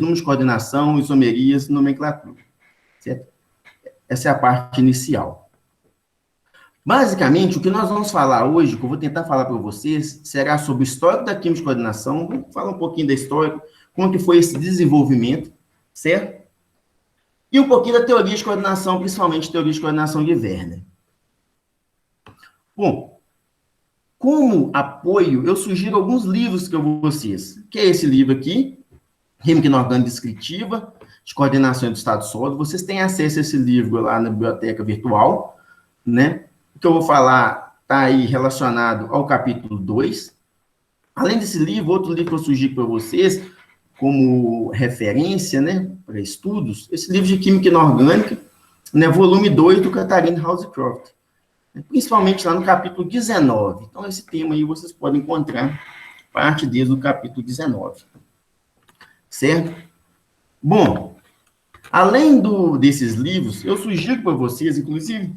números de coordenação, isomerias, nomenclatura. Certo? Essa é a parte inicial. Basicamente, o que nós vamos falar hoje, que eu vou tentar falar para vocês, será sobre o histórico da química de coordenação, vamos falar um pouquinho da história, como que foi esse desenvolvimento, certo? E um pouquinho da teoria de coordenação, principalmente teoria de coordenação de Werner. Bom, como apoio, eu sugiro alguns livros para vocês, que é esse livro aqui, Química Inorgânica Descritiva, de Coordenação do Estado Sólido. Vocês têm acesso a esse livro lá na biblioteca virtual, né? O que eu vou falar está aí relacionado ao capítulo 2. Além desse livro, outro livro que eu sugiro para vocês, como referência, né, para estudos, esse livro de Química Inorgânica, né, volume 2 do Catharine Housecroft, principalmente lá no capítulo 19. Então, esse tema aí vocês podem encontrar parte desde o capítulo 19. Certo? Bom, além desses livros, eu sugiro para vocês, inclusive,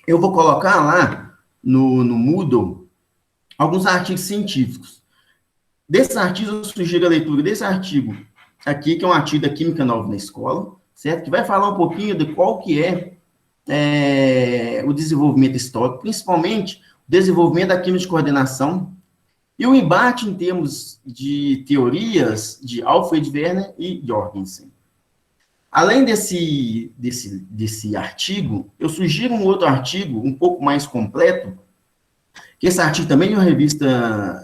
eu vou colocar lá no Moodle alguns artigos científicos. Desses artigos, eu sugiro a leitura desse artigo aqui, que é um artigo da Química Nova na Escola, certo? Que vai falar um pouquinho de qual que é o desenvolvimento histórico, principalmente o desenvolvimento da química de coordenação e o embate em termos de teorias de Alfred Werner e Jorgensen. Além desse artigo, eu sugiro um outro artigo um pouco mais completo, que esse artigo também é uma revista,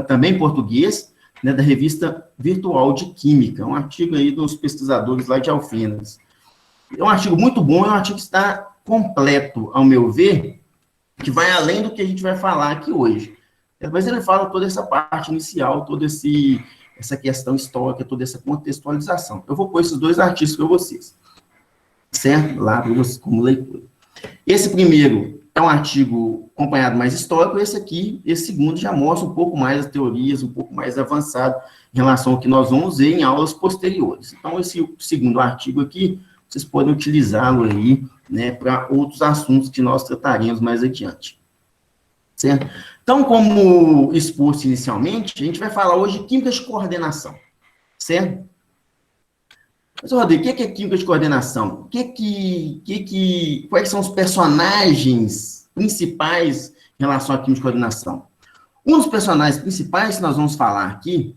também em português, né, da revista Virtual de Química, um artigo aí dos pesquisadores lá de Alfenas. É um artigo muito bom, é um artigo que está completo, ao meu ver, que vai além do que a gente vai falar aqui hoje. Mas ele fala toda essa parte inicial, toda essa questão histórica, toda essa contextualização. Eu vou pôr esses dois artigos para vocês, certo? Lá para vocês, como leitura. Esse primeiro é um artigo acompanhado mais histórico, esse segundo já mostra um pouco mais as teorias, um pouco mais avançado em relação ao que nós vamos ver em aulas posteriores. Então, esse segundo artigo aqui, vocês podem utilizá-lo aí, né, para outros assuntos que nós trataremos mais adiante. Certo? Então, como exposto inicialmente, a gente vai falar hoje de química de coordenação, certo? Mas, Rodrigo, o que é química de coordenação? Quais são os personagens principais em relação à química de coordenação? Um dos personagens principais que nós vamos falar aqui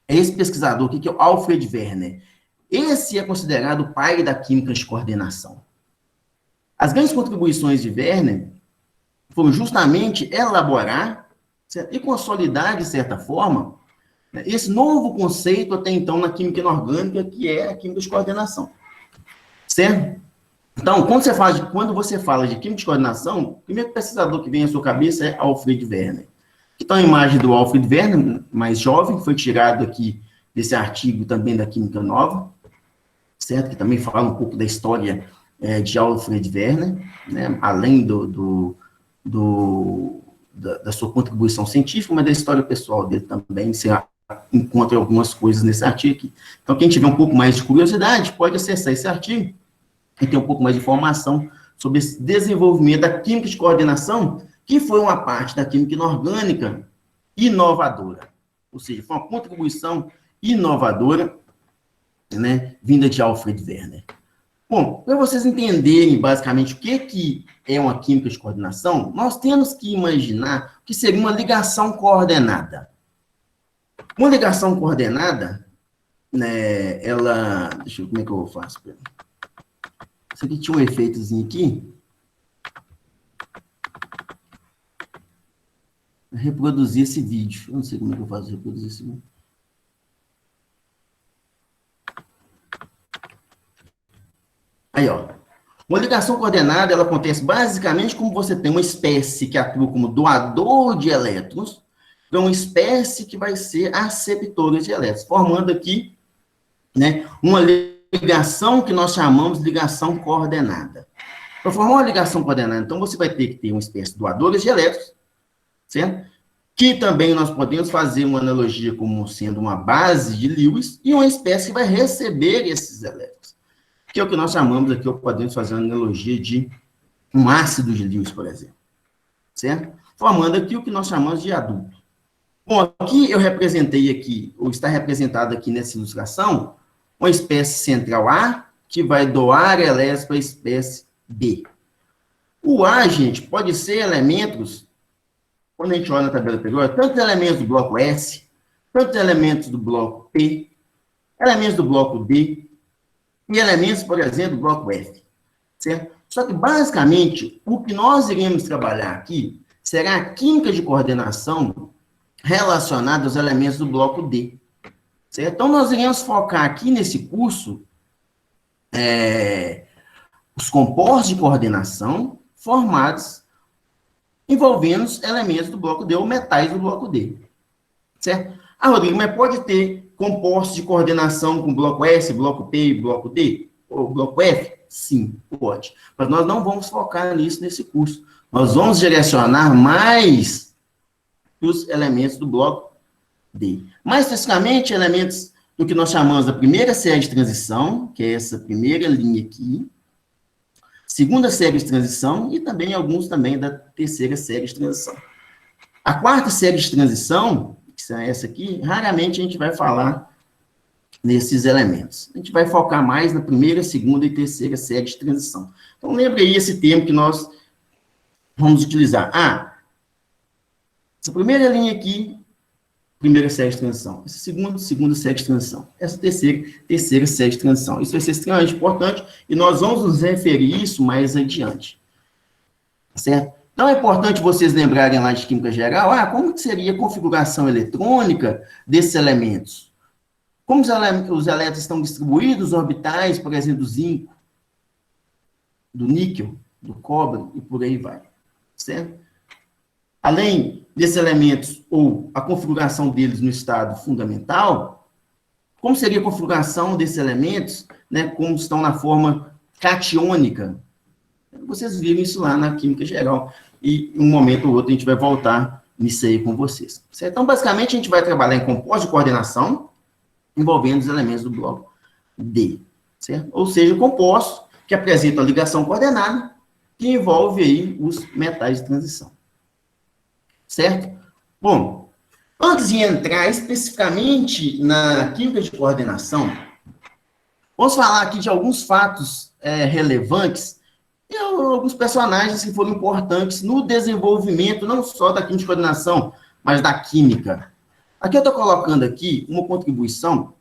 é esse pesquisador aqui, que é o Alfred Werner. Esse é considerado o pai da química de coordenação. As grandes contribuições de Werner foram justamente elaborar, certo? E consolidar, de certa forma, esse novo conceito até então na química inorgânica, que é a química de coordenação. Certo? Então, quando você fala de química de coordenação, o primeiro pesquisador que vem à sua cabeça é Alfred Werner. Então, a imagem do Alfred Werner, mais jovem, foi tirado aqui desse artigo também da Química Nova, certo? Que também fala um pouco da história de Alfred Werner, né? Além da sua contribuição científica, mas da história pessoal dele também, você encontra algumas coisas nesse artigo aqui. Então, quem tiver um pouco mais de curiosidade, pode acessar esse artigo e ter um pouco mais de informação sobre esse desenvolvimento da química de coordenação, que foi uma parte da química inorgânica inovadora. Ou seja, foi uma contribuição inovadora, né, vinda de Alfred Werner. Bom, para vocês entenderem basicamente o que é uma química de coordenação, nós temos que imaginar que seria uma ligação coordenada. Uma ligação coordenada, né, ela... Deixa eu ver como é que eu faço. Isso aqui tinha um efeitozinho aqui. Reproduzir esse vídeo. Eu não sei como é que eu faço reproduzir esse vídeo. Aí, ó. Uma ligação coordenada, ela acontece basicamente como você tem uma espécie que atua como doador de elétrons, para uma espécie que vai ser aceptora de elétrons, formando aqui, né, uma ligação que nós chamamos de ligação coordenada. Para formar uma ligação coordenada, então, você vai ter que ter uma espécie de doadores de elétrons, certo? Que também nós podemos fazer uma analogia como sendo uma base de Lewis, e uma espécie que vai receber esses elétrons, que é o que nós chamamos aqui, ou podemos fazer uma analogia de um ácido de Lewis, por exemplo, certo? Formando aqui o que nós chamamos de adulto. Bom, aqui eu representei aqui, ou está representado aqui nessa ilustração, uma espécie central A, que vai doar elétrons para a espécie B. O A, gente, pode ser elementos, quando a gente olha na tabela periódica, tantos elementos do bloco S, tantos elementos do bloco P, elementos do bloco D, e elementos, por exemplo, do bloco F, certo? Só que, basicamente, o que nós iremos trabalhar aqui será a química de coordenação relacionada aos elementos do bloco D, certo? Então, nós iremos focar aqui nesse curso os compostos de coordenação formados envolvendo os elementos do bloco D ou metais do bloco D, certo? Ah, Rodrigo, mas pode ter compostos de coordenação com bloco S, bloco P e bloco D? Ou bloco F? Sim, pode. Mas nós não vamos focar nisso nesse curso. Nós vamos direcionar mais os elementos do bloco D. Mais especificamente, elementos do que nós chamamos da primeira série de transição, que é essa primeira linha aqui, segunda série de transição e também alguns também da terceira série de transição. A quarta série de transição, que é essa aqui, raramente a gente vai falar nesses elementos. A gente vai focar mais na primeira, segunda e terceira série de transição. Então, lembre aí esse termo que nós vamos utilizar. Essa primeira linha aqui, primeira série de transição. Essa segunda série de transição. Essa terceira série de transição. Isso vai ser extremamente importante e nós vamos nos referir a isso mais adiante. Certo? Então, é importante vocês lembrarem lá de química geral, como que seria a configuração eletrônica desses elementos? Como os elétrons estão distribuídos, orbitais, por exemplo, do zinco, do níquel, do cobre, e por aí vai. Certo? Além desses elementos, ou a configuração deles no estado fundamental, como seria a configuração desses elementos, né, como estão na forma catiônica? Vocês viram isso lá na química geral, e em um momento ou outro a gente vai voltar nisso aí com vocês. Certo? Então, basicamente, a gente vai trabalhar em compostos de coordenação, envolvendo os elementos do bloco D, certo? Ou seja, compostos que apresentam a ligação coordenada, que envolve aí os metais de transição. Certo? Bom, antes de entrar especificamente na química de coordenação, vamos falar aqui de alguns fatos relevantes e alguns personagens que foram importantes no desenvolvimento, não só da química de coordenação, mas da química. Aqui eu estou colocando aqui uma contribuição,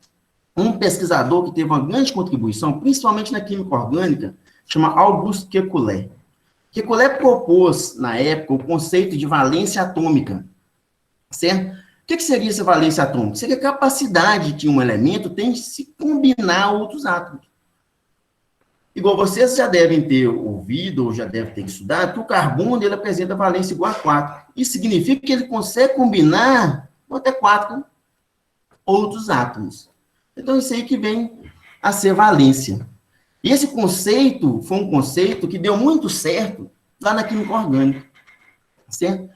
um pesquisador que teve uma grande contribuição, principalmente na química orgânica, chama Auguste Kekulé. Kekulé propôs, na época, o conceito de valência atômica, certo? O que seria essa valência atômica? Seria a capacidade que um elemento tem de se combinar a outros átomos. Igual vocês já devem ter ouvido, ou já devem ter estudado, que o carbono ele apresenta valência igual a 4. Isso significa que ele consegue combinar até 4 outros átomos. Então, isso aí que vem a ser valência. E esse conceito foi um conceito que deu muito certo lá na química orgânica, certo?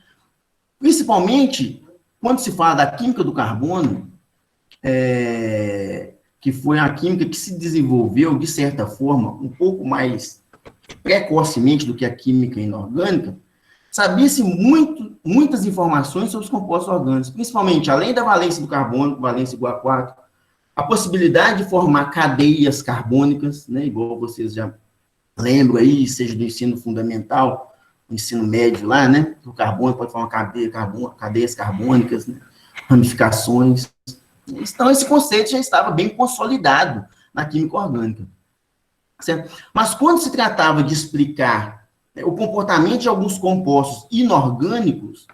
Principalmente quando se fala da química do carbono, que foi a química que se desenvolveu, de certa forma, um pouco mais precocemente do que a química inorgânica, sabia-se muitas informações sobre os compostos orgânicos, principalmente, além da valência do carbono, valência igual a 4, a possibilidade de formar cadeias carbônicas, né, igual vocês já lembram aí, seja do ensino fundamental, ensino médio lá, né, o carbono pode formar cadeias carbônicas, né, ramificações. Então, esse conceito já estava bem consolidado na química orgânica. Certo? Mas quando se tratava de explicar o comportamento de alguns compostos inorgânicos,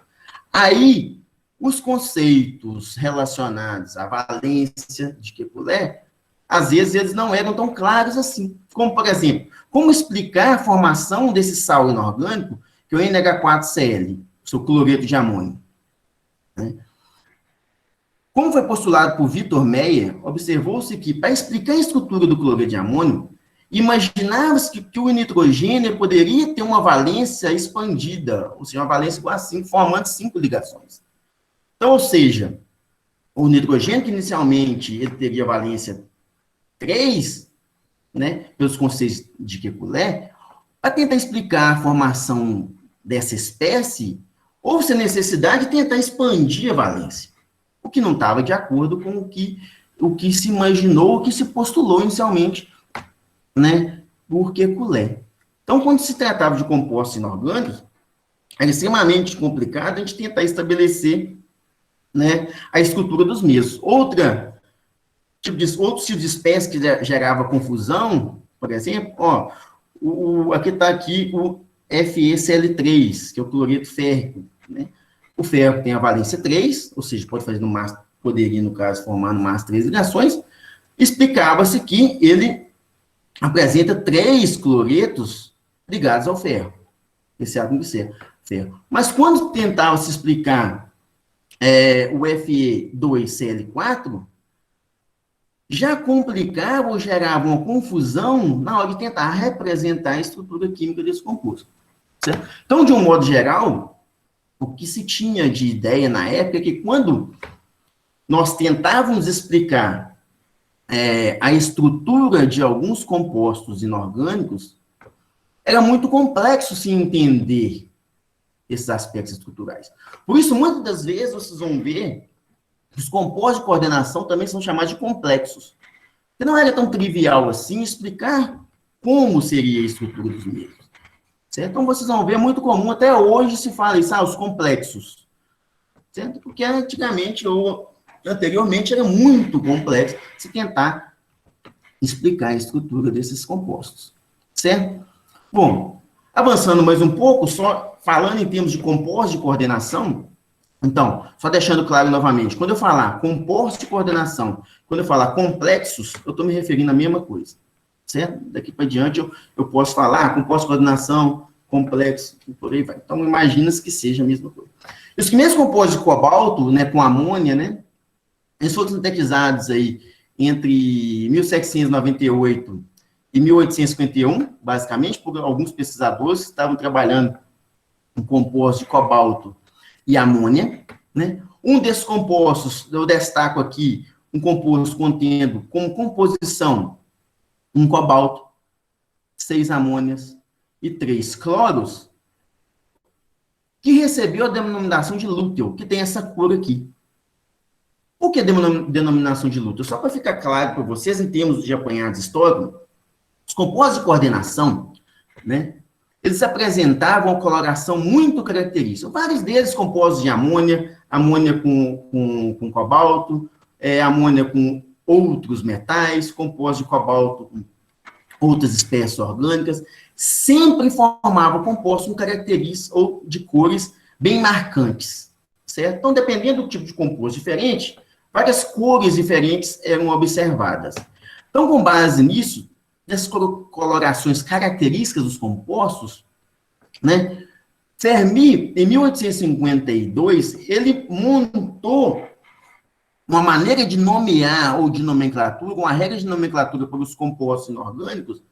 aí os conceitos relacionados à valência de Kekulé, às vezes eles não eram tão claros assim. Como, por exemplo, como explicar a formação desse sal inorgânico, que é o NH4Cl, seu cloreto de amônio. Né? Como foi postulado por Victor Meyer, observou-se que, para explicar a estrutura do cloreto de amônio, imaginava-se que o nitrogênio poderia ter uma valência expandida, ou seja, uma valência igual a 5, formando 5 ligações. Então, ou seja, o nitrogênio, que inicialmente ele teria valência 3, né, pelos conceitos de Kekulé, para tentar explicar a formação dessa espécie, Houve-se a necessidade de tentar expandir a valência, o que não estava de acordo com o que se imaginou, o que se postulou inicialmente, né, por Kekulé. Então, quando se tratava de compostos inorgânicos, era extremamente complicado a gente tentar estabelecer, né, a estrutura dos mesmos. Outros tipos de espécies que gerava confusão, por exemplo, ó, aqui está aqui o FeCl3, que é o cloreto férrico, né? O ferro tem a valência 3, ou seja, pode fazer no máximo, poderia, no caso, formar no máximo 3 ligações. Explicava-se que ele apresenta 3 cloretos ligados ao ferro, esse átomo de ferro. Mas quando tentava se explicar o Fe2Cl4, já complicava ou gerava uma confusão na hora de tentar representar a estrutura química desse composto. Certo? Então, de um modo geral, o que se tinha de ideia na época é que quando nós tentávamos explicar a estrutura de alguns compostos inorgânicos, era muito complexo se entender esses aspectos estruturais. Por isso, muitas das vezes, vocês vão ver que os compostos de coordenação também são chamados de complexos. Porque não era tão trivial assim explicar como seria a estrutura dos mesmos. Certo? Então, vocês vão ver, é muito comum, até hoje se fala isso, os complexos. Certo? Porque antigamente, ou anteriormente, era muito complexo se tentar explicar a estrutura desses compostos. Certo? Bom, avançando mais um pouco, só falando em termos de compostos de coordenação, então, só deixando claro novamente, quando eu falar compostos de coordenação, quando eu falar complexos, eu estou me referindo à mesma coisa, certo? Daqui para diante eu posso falar compostos de coordenação, complexo, e por aí vai. Então, imagina-se que seja a mesma coisa. E os primeiros compostos de cobalto, né, com amônia, né, eles foram sintetizados aí entre 1798 e 1851, basicamente, por alguns pesquisadores que estavam trabalhando com compostos de cobalto e amônia, né? Um desses compostos, eu destaco aqui, um composto contendo como composição um cobalto, 6 amônias e 3 cloros, que recebeu a denominação de lúteo, que tem essa cor aqui. Por que denominação de lúteo? Só para ficar claro para vocês, em termos de apanhados históricos, os compostos de coordenação, né, eles apresentavam uma coloração muito característica. Vários deles compostos de amônia, amônia com cobalto, amônia com outros metais, compostos de cobalto com outras espécies orgânicas, sempre formavam compostos com características ou de cores bem marcantes, certo? Então, dependendo do tipo de composto diferente, várias cores diferentes eram observadas. Então, com base nisso, nessas colorações características dos compostos, né, Fermi, em 1852, ele montou uma maneira de nomear ou de nomenclatura, uma regra de nomenclatura para os compostos inorgânicos,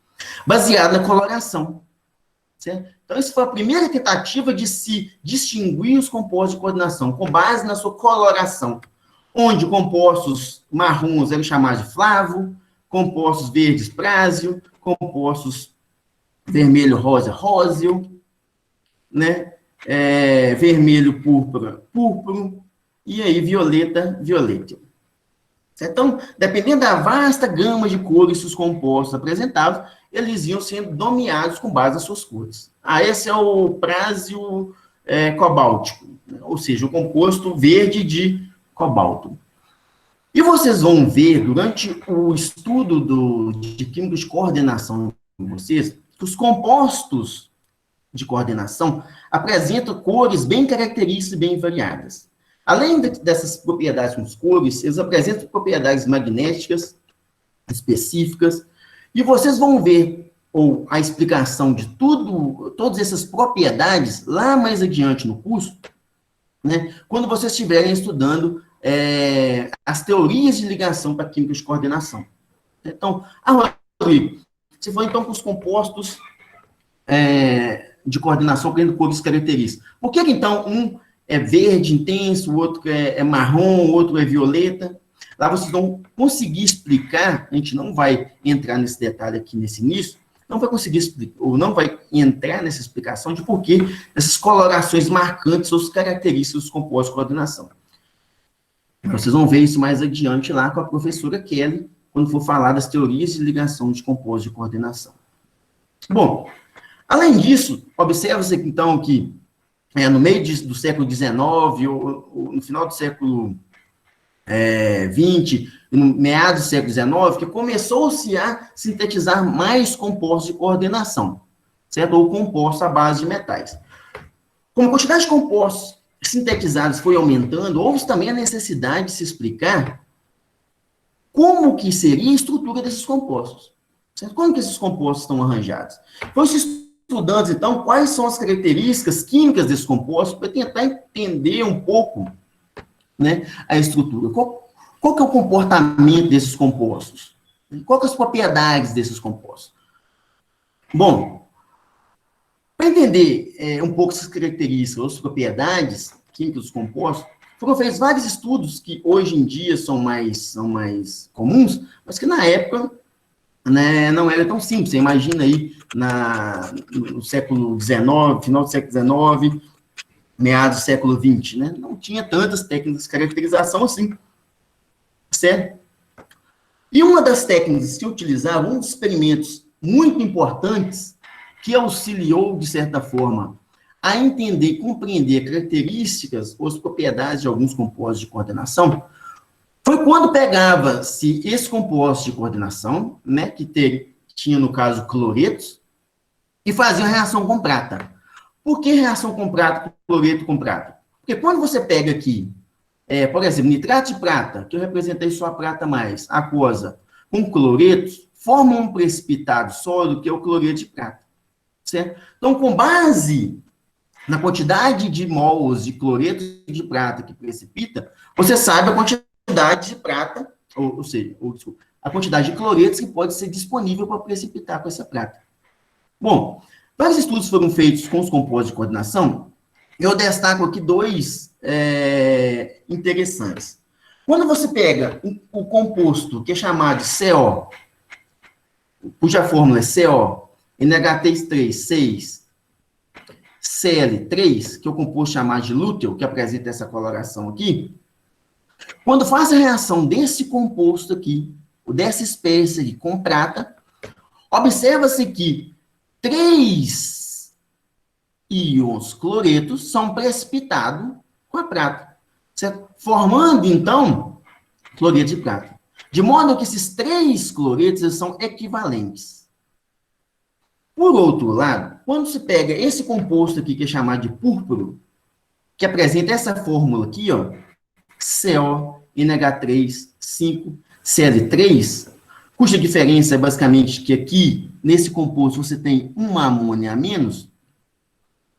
baseada na coloração. Certo? Então, essa foi a primeira tentativa de se distinguir os compostos de coordenação, com base na sua coloração, onde compostos marrons eram chamados de flavo, compostos verdes, prásio, compostos vermelho, rosa, róseo, né? Vermelho, púrpura, púrpuro, e aí violeta, violétil. Então, dependendo da vasta gama de cores que os compostos apresentavam, eles iam sendo nomeados com base nas suas cores. Esse é o prásio cobáltico, né? Ou seja, o composto verde de cobalto. E vocês vão ver, durante o estudo de química de coordenação de vocês, que os compostos de coordenação apresentam cores bem características e bem variadas. Além dessas propriedades com as cores, eles apresentam propriedades magnéticas específicas, e vocês vão ver a explicação de todas essas propriedades lá mais adiante no curso, né, quando vocês estiverem estudando as teorias de ligação para química de coordenação. Então, Rodrigo, se for então com os compostos de coordenação tendo cores características, por que então um é verde intenso, o outro é marrom, o outro é violeta? Lá vocês vão conseguir explicar, a gente não vai entrar nesse detalhe aqui nesse início, não vai conseguir explicar, ou não vai entrar nessa explicação de por que essas colorações marcantes ou as características dos compostos de coordenação. Vocês vão ver isso mais adiante lá com a professora Kelly, quando for falar das teorias de ligação de compostos de coordenação. Bom, além disso, observa-se então que no meio do século XIX, ou no final do século XX, no meados do século XIX, que começou-se a sintetizar mais compostos de coordenação, certo? Ou compostos à base de metais. Como a quantidade de compostos sintetizados foi aumentando, houve também a necessidade de se explicar como que seria a estrutura desses compostos, certo? Como que esses compostos estão arranjados. Foi-se estudando, então, quais são as características químicas desses compostos, para tentar entender um pouco, né, a estrutura. Qual que é o comportamento desses compostos? Quais são as propriedades desses compostos? Bom, para entender um pouco essas características, as propriedades químicas dos compostos, foram feitos vários estudos que hoje em dia são mais comuns, mas que na época, né, não era tão simples. Você imagina aí no século XIX, final do século XIX, meados do século XX, né? Não tinha tantas técnicas de caracterização assim, certo? E uma das técnicas que utilizavam, um dos experimentos muito importantes, que auxiliou, de certa forma, a entender e compreender características ou as propriedades de alguns compostos de coordenação, foi quando pegava-se esse composto de coordenação, né, que tinha, no caso, cloretos, e fazia uma reação com prata. Por que reação com prata, cloreto com prata? Porque quando você pega aqui, por exemplo, nitrato de prata, que eu representei só a prata mais aquosa, com cloretos, formam um precipitado sólido, que é o cloreto de prata. Certo? Então, com base na quantidade de mols de cloreto de prata que precipita, você sabe a quantidade de prata, ou seja, desculpa, a quantidade de cloretos que pode ser disponível para precipitar com essa prata. Bom, vários estudos foram feitos com os compostos de coordenação. Eu destaco aqui dois interessantes. Quando você pega o composto que é chamado de CO, cuja fórmula é CO, NH3, 6, Cl3, que é o composto chamado de lúteo, que apresenta essa coloração aqui, quando faz a reação desse composto aqui, dessa espécie aqui, com prata, observa-se que 3 íons cloretos são precipitados com a prata, certo? Formando, então, cloreto de prata. De modo que esses 3 cloretos eles são equivalentes. Por outro lado, quando se pega esse composto aqui, que é chamado de púrpuro, que apresenta essa fórmula aqui, ó, CO, NH3, 5, Cl3, cuja diferença é basicamente que aqui, nesse composto, você tem uma amônia a menos.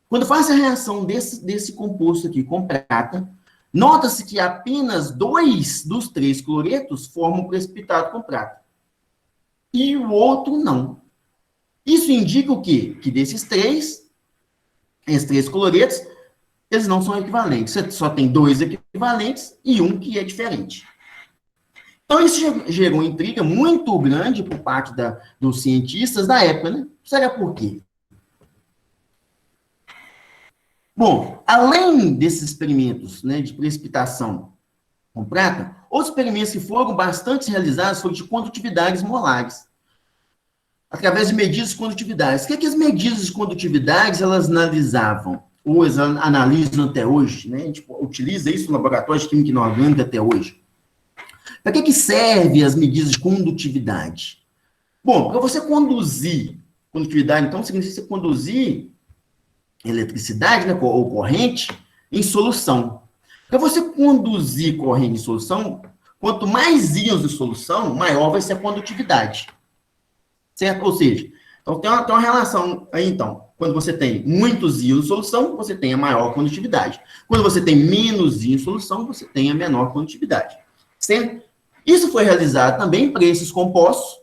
Quando faz a reação desse composto aqui com prata, nota-se que apenas 2 dos 3 cloretos formam precipitado com prata. E o outro não. Isso indica o quê? Que desses esses 3 cloretos, eles não são equivalentes. Você só tem 2 equivalentes e um que é diferente. Então, isso gerou uma intriga muito grande por parte dos cientistas da época, né? Será por quê? Bom, além desses experimentos, né, de precipitação com prata, outros experimentos que foram bastante realizados foram de condutividades molares, através de medidas de condutividade. O que as medidas de condutividade elas analisavam? Ou elas analisam até hoje, né? A gente utiliza isso no laboratório de química inorgânica até hoje. Para que servem as medidas de condutividade? Bom, para você conduzir condutividade, então, significa você conduzir eletricidade, né, ou corrente, em solução. Para você conduzir corrente em solução, quanto mais íons de solução, maior vai ser a condutividade. Certo? Ou seja, então tem uma relação aí, então. Quando você tem muitos íons em solução, você tem a maior condutividade. Quando você tem menos íons em solução, você tem a menor condutividade. Certo? Isso foi realizado também para esses compostos,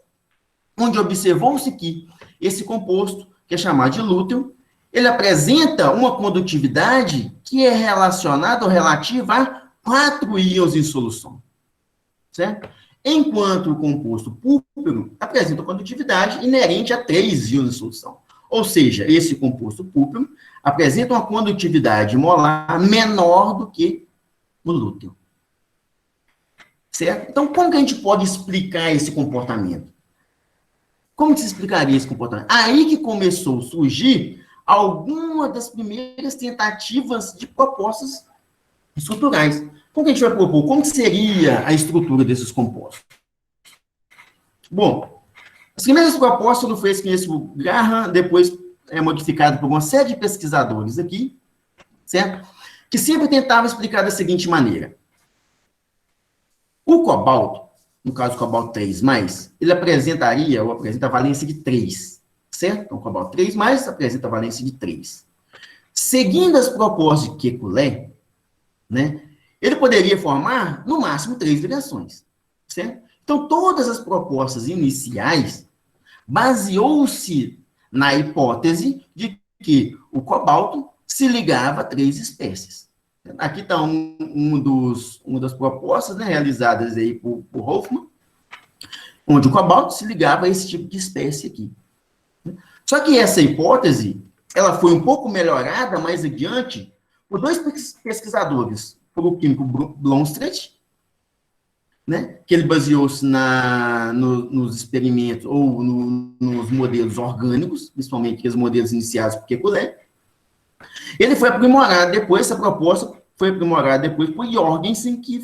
onde observou-se que esse composto, que é chamado de lúteo, ele apresenta uma condutividade que é relacionada ou relativa a 4 íons em solução. Certo? enquanto o composto púrpuro apresenta condutividade inerente a 3 íons de solução. Ou seja, esse composto púrpuro apresenta uma condutividade molar menor do que o lúteo. Certo? Então, como que a gente pode explicar esse comportamento? Como que se explicaria esse comportamento? Aí que começou a surgir algumas das primeiras tentativas de propostas estruturais. Como que a gente vai propor? Como seria a estrutura desses compostos? Bom, as primeiras propostas foram feitas com esse Graham, depois é modificado por uma série de pesquisadores aqui, certo? Que sempre tentavam explicar da seguinte maneira. O cobalto, no caso do cobalto 3+, ele apresentaria, ou apresenta a valência de 3, certo? Então, o cobalto 3+, apresenta a valência de 3. Seguindo as propostas de Kekulé, né, ele poderia formar, no máximo, 3 ligações, certo? Então, todas as propostas iniciais baseou-se na hipótese de que o cobalto se ligava a 3 espécies. Aqui está uma das propostas, né, realizadas aí por Hofmann, onde o cobalto se ligava a esse tipo de espécie aqui. Só que essa hipótese, ela foi um pouco melhorada mais adiante por 2 pesquisadores, por o químico Blomstedt, né, que ele baseou-se nos experimentos ou nos modelos orgânicos, principalmente aqueles modelos iniciados por Kekulé. Ele foi aprimorado depois, essa proposta foi aprimorada depois por Jorgensen, que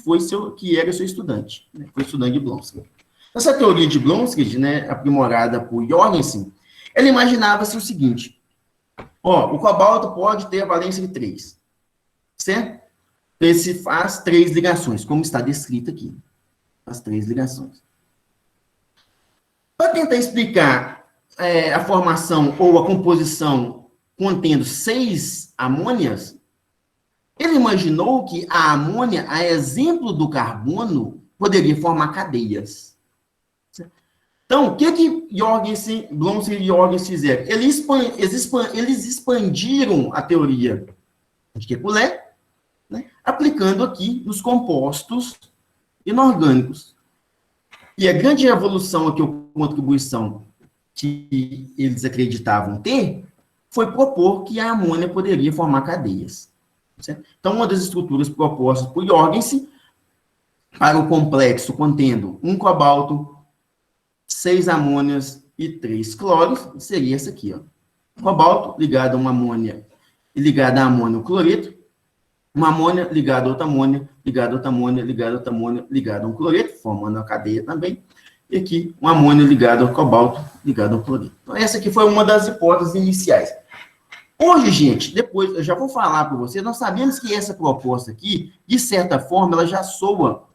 era seu estudante, né, foi estudante de Blomstedt. Essa teoria de Blomstedt, né, aprimorada por Jorgensen, ela imaginava-se o seguinte, o cobalto pode ter a valência de 3, certo? Ele se faz 3 ligações, como está descrito aqui. As 3 ligações. Para tentar explicar a formação ou a composição contendo 6 amônias, ele imaginou que a amônia, a exemplo do carbono, poderia formar cadeias. Então, o que Jorgensen, Blomstedt e Jorgensen fizeram? Eles expandiram a teoria de Kekulé, né, aplicando aqui nos compostos inorgânicos. E a grande evolução aqui, ou contribuição que eles acreditavam ter, foi propor que a amônia poderia formar cadeias. Certo? Então, uma das estruturas propostas por Jorgensen para o complexo contendo um cobalto, 6 amônias e 3 cloros, seria essa aqui, ó. Cobalto ligado a uma amônia e ligado a amônia o cloreto, uma amônia ligada a outra amônia, ligada a outra amônia, ligada a outra amônia, ligada a um cloreto, formando a cadeia também. E aqui, um amônio ligado ao cobalto, ligado ao cloreto. Então, essa aqui foi uma das hipóteses iniciais. Hoje, gente, depois, eu já vou falar para vocês, nós sabemos que essa proposta aqui, de certa forma, ela já soa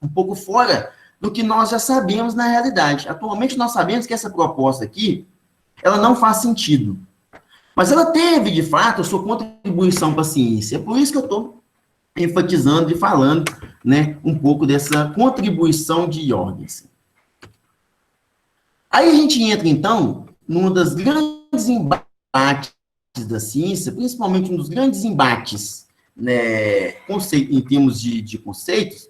um pouco fora do que nós já sabemos na realidade. Atualmente, nós sabemos que essa proposta aqui, ela não faz sentido. Mas ela teve, de fato, a sua contribuição para a ciência. É por isso que eu estou enfatizando e falando, né, um pouco dessa contribuição de Jorgensen. Aí a gente entra, então, num dos grandes embates da ciência, principalmente um dos grandes embates, né, em termos de conceitos,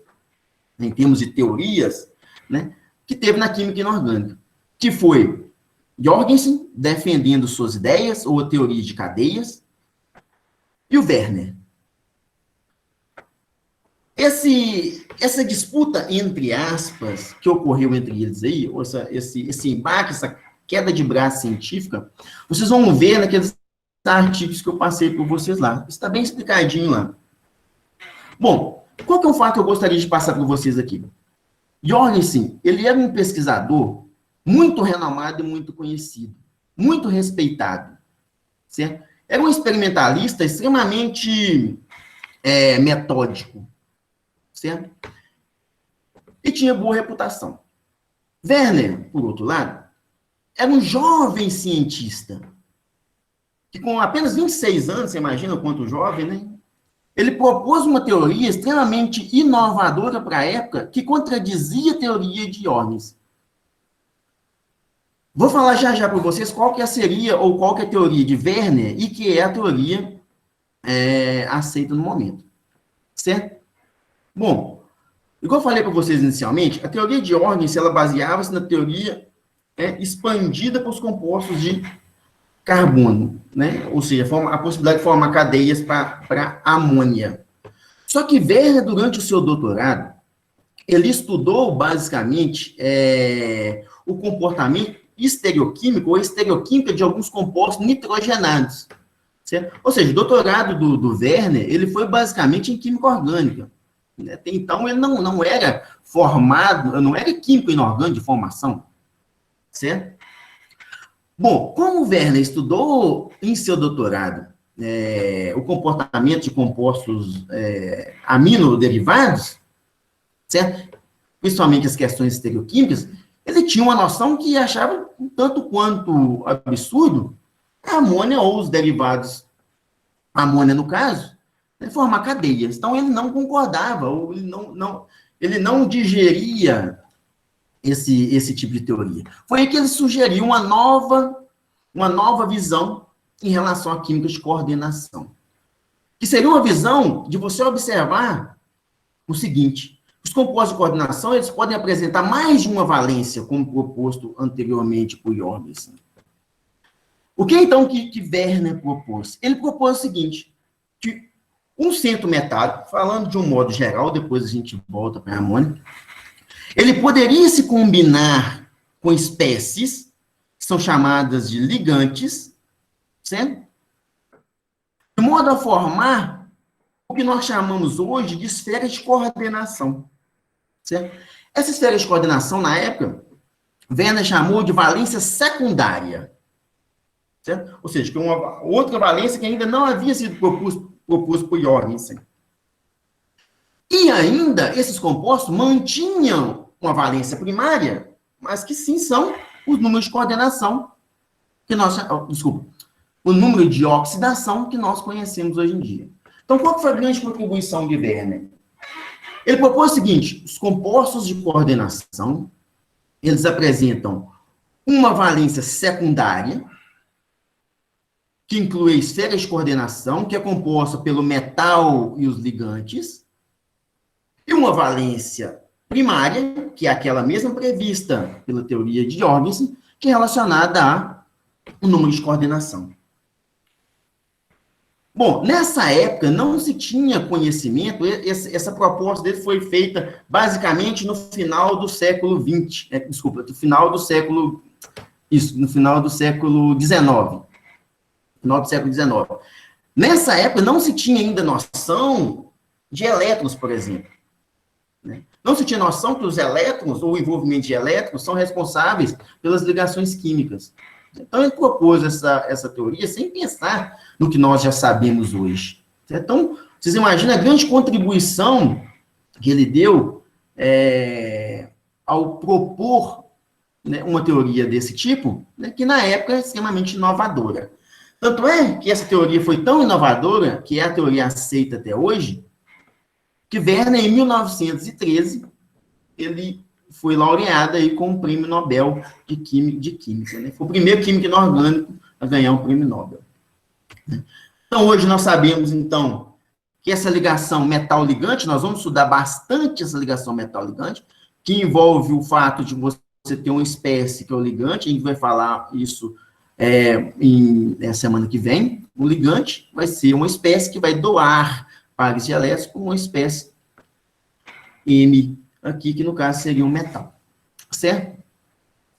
em termos de teorias, né, que teve na química inorgânica, que foi Jorgensen defendendo suas ideias, ou a teoria de cadeias, e o Werner. Essa disputa, entre aspas, que ocorreu entre eles aí, ou esse embate, essa queda de braço científica, vocês vão ver naqueles artigos que eu passei por vocês lá. Está bem explicadinho lá. Bom, qual que é um fato que eu gostaria de passar para vocês aqui? Jorgensen, ele era um pesquisador muito renomado e muito conhecido, muito respeitado, certo? Era um experimentalista extremamente metódico, certo? E tinha boa reputação. Werner, por outro lado, era um jovem cientista, que com apenas 26 anos, você imagina o quanto jovem, né? Ele propôs uma teoria extremamente inovadora para a época, que contradizia a teoria de Jorgensen. Vou falar já para vocês qual que seria, ou qual que é a teoria de Werner, e que é a teoria aceita no momento. Certo? Bom, Igual eu falei para vocês inicialmente, a teoria de Jorgensen, ela baseava-se na teoria expandida para os compostos de carbono, né? Ou seja, a possibilidade de formar cadeias para amônia. Só que Werner, durante o seu doutorado, ele estudou, basicamente, o comportamento estereoquímico ou estereoquímica de alguns compostos nitrogenados. Certo? Ou seja, o doutorado do Werner, ele foi basicamente em química orgânica. Até então, ele não era formado, não era químico inorgânico de formação. Certo? Bom, como o Werner estudou em seu doutorado o comportamento de compostos aminoderivados, certo? Principalmente as questões estereoquímicas, ele tinha uma noção que achava um tanto quanto absurdo a amônia ou os derivados, a amônia no caso, formar cadeias. Então, ele não concordava, ou ele não digeria esse tipo de teoria. Foi aí que ele sugeriu uma nova visão em relação à química de coordenação, que seria uma visão de você observar o seguinte: os compostos de coordenação, eles podem apresentar mais de uma valência, como proposto anteriormente por Jorgensen. O que, então, que Werner propôs? Ele propôs o seguinte, que um centro metálico, falando de um modo geral, depois a gente volta para a amônia, ele poderia se combinar com espécies, que são chamadas de ligantes, certo? De modo a formar o que nós chamamos hoje de esferas de coordenação. Certo? Essa esfera de coordenação, na época, Werner chamou de valência secundária. Certo? Ou seja, que uma outra valência que ainda não havia sido proposto por Jorgensen. E ainda, esses compostos mantinham uma valência primária, mas que sim são os números de coordenação que nós... Desculpa. O número de oxidação que nós conhecemos hoje em dia. Então, qual foi a grande contribuição de Werner? Ele propôs o seguinte: os compostos de coordenação, eles apresentam uma valência secundária, que inclui a esfera de coordenação, que é composta pelo metal e os ligantes, e uma valência primária, que é aquela mesma prevista pela teoria de Jorgensen, que é relacionada ao número de coordenação. Bom, nessa época não se tinha conhecimento, essa proposta dele foi feita basicamente no final do século XX, no final do século XIX. Final do século XIX. Nessa época não se tinha ainda noção de elétrons, por exemplo. Não se tinha noção que os elétrons, ou o envolvimento de elétrons, são responsáveis pelas ligações químicas. Então, ele propôs essa teoria sem pensar no que nós já sabemos hoje. Então, vocês imaginam a grande contribuição que ele deu ao propor, né, uma teoria desse tipo, né, que na época é extremamente inovadora. Tanto é que essa teoria foi tão inovadora, que é a teoria aceita até hoje, que Werner, em 1913, ele foi laureado aí com o Prêmio Nobel de Química. Né? Foi o primeiro químico inorgânico a ganhar um Prêmio Nobel. Então, hoje nós sabemos, então, que essa ligação metal-ligante, nós vamos estudar bastante essa ligação metal-ligante, que envolve o fato de você ter uma espécie que é o ligante, a gente vai falar isso na semana que vem. O ligante vai ser uma espécie que vai doar pares de elétrons para uma espécie M aqui, que no caso seria um metal. Certo?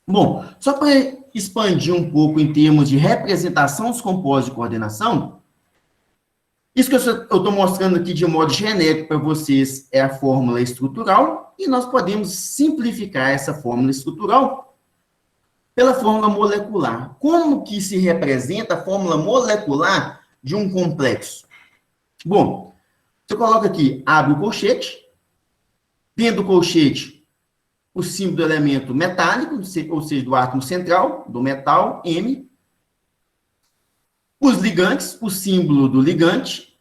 Bom, só para expandir um pouco em termos de representação dos compostos de coordenação, isso que eu estou mostrando aqui de modo genérico para vocês é a fórmula estrutural, e nós podemos simplificar essa fórmula estrutural pela fórmula molecular. Como que se representa a fórmula molecular de um complexo? Bom, você coloca aqui, abre o colchete, dentro do colchete, o símbolo do elemento metálico, ou seja, do átomo central, do metal, M. Os ligantes, o símbolo do ligante,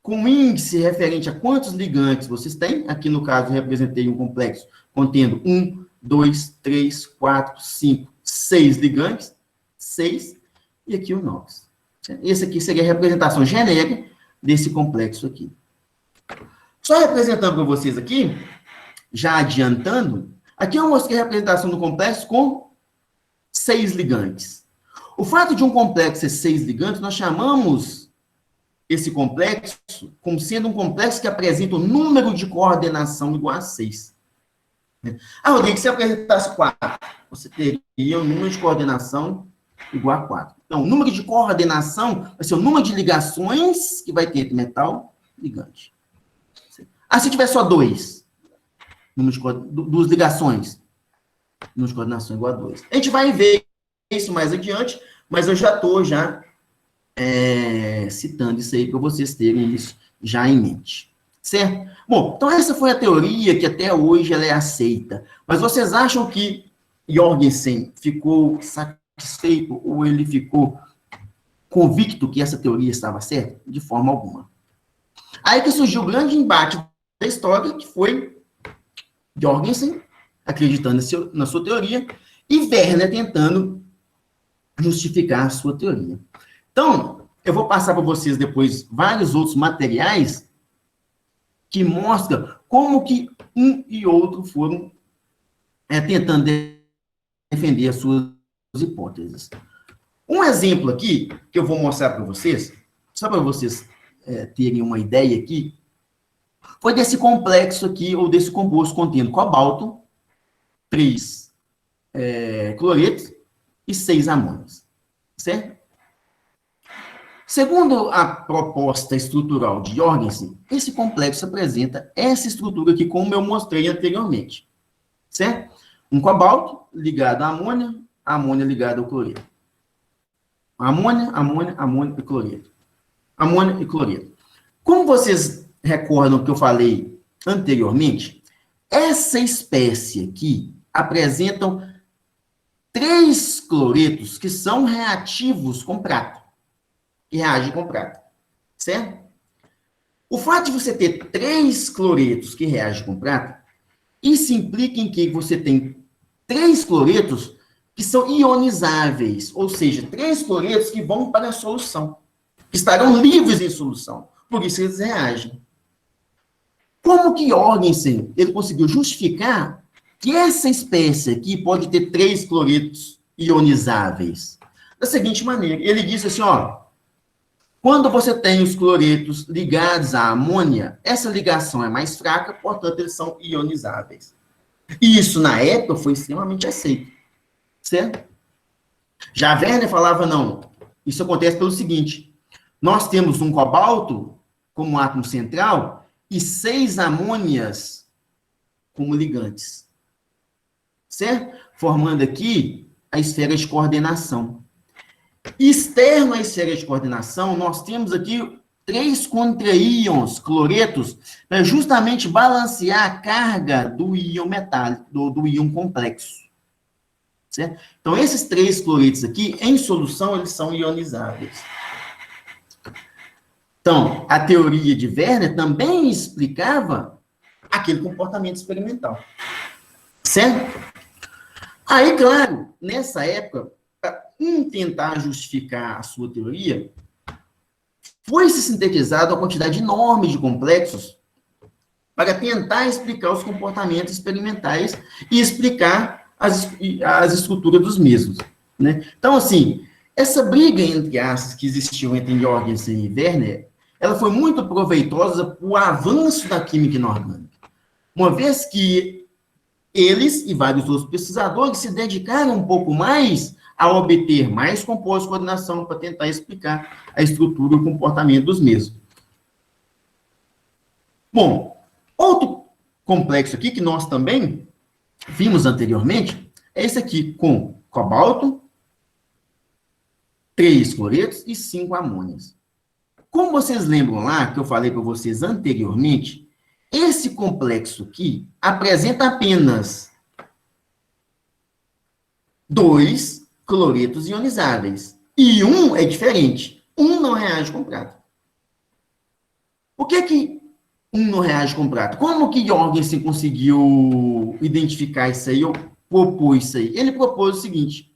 com índice referente a quantos ligantes vocês têm. Aqui, no caso, eu representei um complexo contendo 1, 2, 3, 4, 5, 6 ligantes. 6. E aqui o NOx. Esse aqui seria a representação genérica desse complexo aqui. Só representando para vocês aqui, já adiantando, aqui eu mostrei a representação do complexo com 6 ligantes. O fato de um complexo ser 6 ligantes, nós chamamos esse complexo como sendo um complexo que apresenta um número de coordenação igual a 6. Ah, Rodrigo, se apresentasse 4, você teria um número de coordenação igual a 4. Então, o número de coordenação vai ser o número de ligações que vai ter entre metal e ligante. Ah, se tiver só 2, número de duas ligações, número de coordenação igual a 2. A gente vai ver isso mais adiante, mas eu já estou citando isso aí para vocês terem isso já em mente. Certo? Bom, então essa foi a teoria que até hoje ela é aceita. Mas vocês acham que Jorgensen ficou satisfeito ou ele ficou convicto que essa teoria estava certa? De forma alguma. Aí que surgiu o grande embate da história, que foi Jorgensen acreditando na sua teoria e Werner tentando justificar a sua teoria. Então, eu vou passar para vocês depois vários outros materiais que mostram como que um e outro foram tentando defender as suas hipóteses. Um exemplo aqui, que eu vou mostrar para vocês, só para vocês terem uma ideia aqui, foi desse complexo aqui, ou desse composto contendo cobalto, 3 cloretos e 6 amônios. Certo? Segundo a proposta estrutural de Jorgensen, esse complexo apresenta essa estrutura aqui, como eu mostrei anteriormente. Certo? Um cobalto ligado à amônia, a amônia ligada ao cloreto. Amônia, amônia, amônia e cloreto. Amônia e cloreto. Como vocês recordam que eu falei anteriormente, essa espécie aqui apresentam 3 cloretos que são reativos com prata. E reagem com prata. Certo? O fato de você ter 3 cloretos que reagem com prata, isso implica em que você tem 3 cloretos que são ionizáveis, ou seja, 3 cloretos que vão para a solução, que estarão livres em solução. Por isso eles reagem. Como que Jorgensen ele conseguiu justificar que essa espécie aqui pode ter 3 cloretos ionizáveis? Da seguinte maneira, ele disse assim, ó, quando você tem os cloretos ligados à amônia, essa ligação é mais fraca, portanto, eles são ionizáveis. E isso, na época, foi extremamente aceito. Certo? Já Werner falava, não, isso acontece pelo seguinte, nós temos um cobalto como átomo central e 6 amônias como ligantes. Certo? Formando aqui a esfera de coordenação. Externo à esfera de coordenação, nós temos aqui 3 contraíons, cloretos, para justamente balancear a carga do íon metálico, do íon complexo. Certo? Então, esses 3 cloretos aqui, em solução, eles são ionizáveis. Então, a teoria de Werner também explicava aquele comportamento experimental. Certo? Aí, claro, nessa época, para tentar justificar a sua teoria, foi-se sintetizado uma quantidade enorme de complexos para tentar explicar os comportamentos experimentais e explicar as estruturas dos mesmos. Né? Então, assim, essa briga entre aspas que existiu entre Jorgensen e Werner, ela foi muito proveitosa para o avanço da química inorgânica. Uma vez que eles e vários outros pesquisadores se dedicaram um pouco mais a obter mais compostos de coordenação para tentar explicar a estrutura e o comportamento dos mesmos. Bom, outro complexo aqui que nós também vimos anteriormente é esse aqui, com cobalto, 3 cloretos e 5 amônias. Como vocês lembram lá, que eu falei para vocês anteriormente, esse complexo aqui apresenta apenas 2 cloretos ionizáveis. E um é diferente. Um não reage com prata. Por que um não reage com prata? Como que Jorgensen conseguiu identificar isso aí, ou propôs isso aí? Ele propôs o seguinte.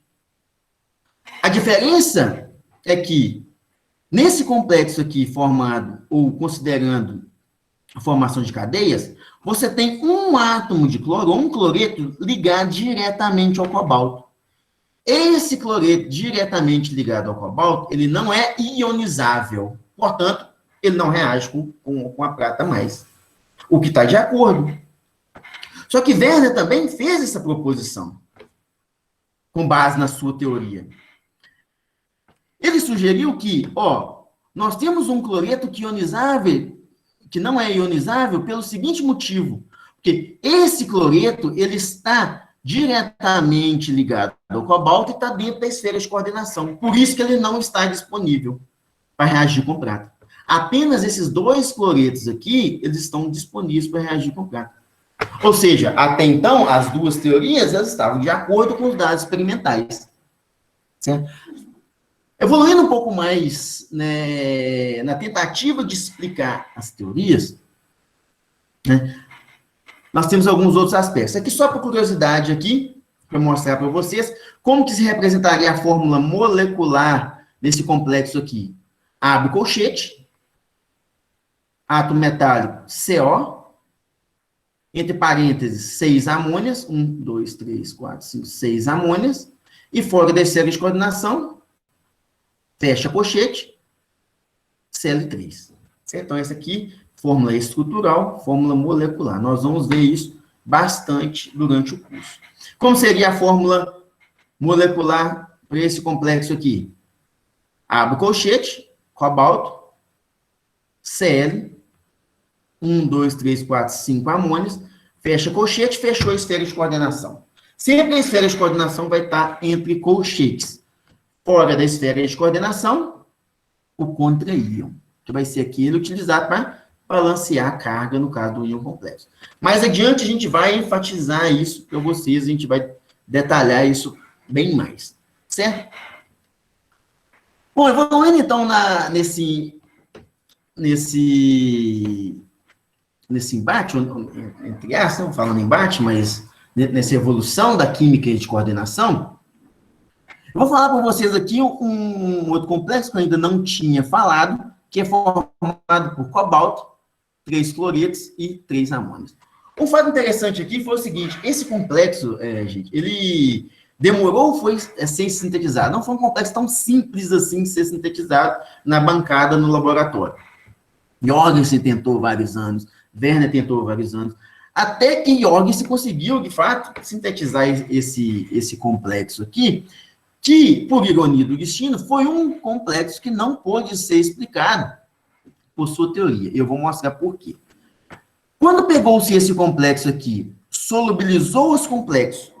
A diferença é que, nesse complexo aqui formado, ou considerando formação de cadeias, você tem um átomo de cloro, ou um cloreto, ligado diretamente ao cobalto. Esse cloreto diretamente ligado ao cobalto, ele não é ionizável. Portanto, ele não reage com a prata mais. O que está de acordo. Só que Werner também fez essa proposição, com base na sua teoria. Ele sugeriu que, nós temos um cloreto que não é ionizável pelo seguinte motivo, porque esse cloreto, ele está diretamente ligado ao cobalto e está dentro da esfera de coordenação. Por isso que ele não está disponível para reagir com prata. Apenas esses dois cloretos aqui, eles estão disponíveis para reagir com prata. Ou seja, até então, as duas teorias, elas estavam de acordo com os dados experimentais. Certo? Evoluindo um pouco mais, né, na tentativa de explicar as teorias, né, nós temos alguns outros aspectos. Aqui só por curiosidade aqui, para mostrar para vocês como que se representaria a fórmula molecular desse complexo aqui. Abre colchete, átomo metálico CO, entre parênteses, 6 amônias, 1, 2, 3, 4, 5, 6 amônias, e fora da esfera de coordenação, fecha colchete, Cl3. Certo? Então, essa aqui, fórmula estrutural, fórmula molecular. Nós vamos ver isso bastante durante o curso. Como seria a fórmula molecular para esse complexo aqui? Abre colchete, cobalto, Cl, 1, 2, 3, 4, 5 amônios, fecha colchete, fechou a esfera de coordenação. Sempre a esfera de coordenação vai estar entre colchetes. Fora da esfera de coordenação, o contra-íon, que vai ser aquele utilizado para balancear a carga no caso do íon complexo. Mais adiante, a gente vai enfatizar isso para vocês, a gente vai detalhar isso bem mais. Certo? Bom, evoluindo então nesse embate, entre aspas, não falando embate, mas nessa evolução da química de coordenação, eu vou falar para vocês aqui um outro complexo que eu ainda não tinha falado, que é formado por cobalto, 3 cloretos e 3 amônios. Um fato interessante aqui foi o seguinte, esse complexo, gente, ele demorou foi a ser sintetizado. Não foi um complexo tão simples assim de ser sintetizado na bancada no laboratório. Jorgensen tentou vários anos, Werner tentou vários anos, até que Jorgensen conseguiu, de fato, sintetizar esse complexo aqui, que, por ironia do destino, foi um complexo que não pôde ser explicado por sua teoria. Eu vou mostrar por quê. Quando pegou-se esse complexo aqui, solubilizou os complexos